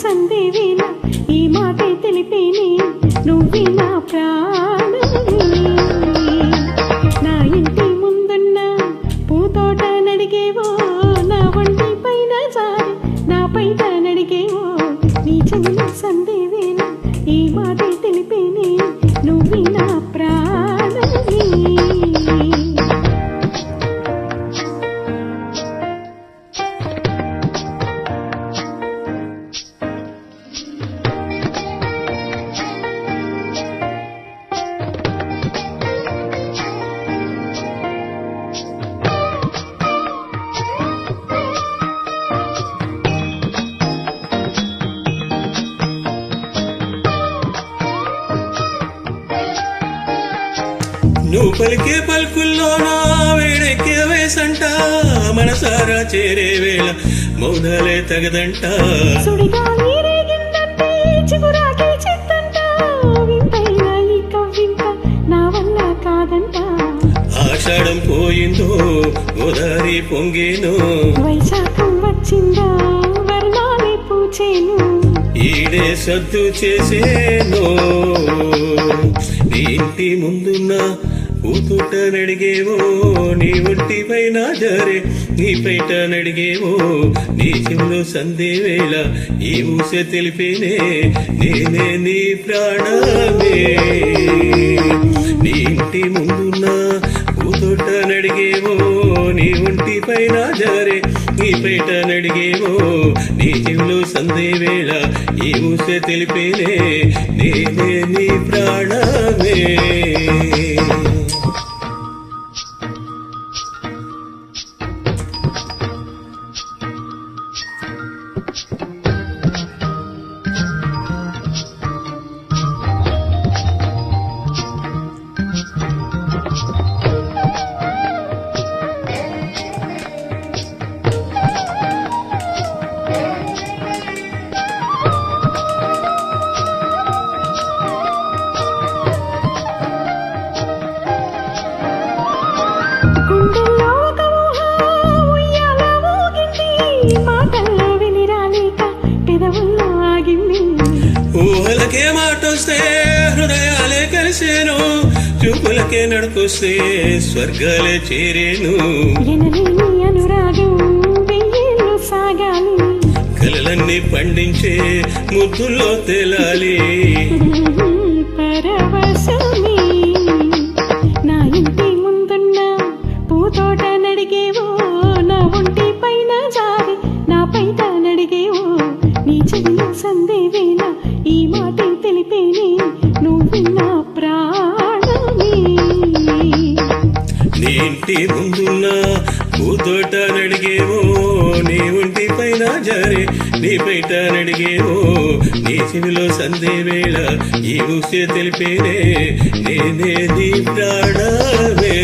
సందేవేళ ఈ మాటే తెలిపేనే నువ్వే నా ప్రాణమే. నా ఇంటి ముందున్న పూతోట నడిగేవో, నా ఒంటి పైన జారి నా పైట నడిగేవో, నీ చెవిలో సందేవేళ ఈ మాటే తెలిపేనే నువ్వే నా ప్రాణమే. నువ్వు పలికే పలుకుల్లోనా వేడెక్కే వేసంట, మనసారా చేరే వేళ మౌనాలే తగదంట. ఆషాఢం పోయిందో గోదావరి పొంగేను, వైశాఖం వచ్చిందా వర్ణాలే పూచేను, ఈడే సద్దు చేసేను. నీ ఇంటి ముందున్న పూతోట నడిగేవో, నీ ఒంటి పైన జారే నీ పైట నడిగేవో, నీ చెవులో సందేవేళ ఈ ఊసే తెలిపేనే నేనే నీ ప్రాణమే. నీ ఇంటి ముందున్న పూతోట నడిగేవో, నీ ఒంటి పైన జారే నీ పైట నడిగేవో, నీ చెవులో సందేవేళ ఈ ఊసే తెలిపేనే నేనే నీ ప్రాణమే. ఊహలకే మాటొస్తే హృదయాలే కలిసేను, చూపులకే నడుకొస్తే స్వర్గాలే చేరేను. అనురాగం సాగాలి, కలలన్నీ పండించే ముద్దుల్లో తేలాలి. పరవశమే నా ఇంటి ముందున్న పూతోట నడిగేవో, నా ఒంటి పైన జారి నా పైట నడిగేవో, నీ చెవిలో సందేవేళ ఈ మాటే తెలిపేనే నువ్వు నా ప్రాణమే. నీ ఇంటి ముందున్న పూతోట నడిగేవో, నీ ఒంటి పైన జారే నీ పైట నడిగేవో, నీ చెవిలో సందేవేళ ఈ ఊసే తెలిపేనే నేనే నీ ప్రాణమే.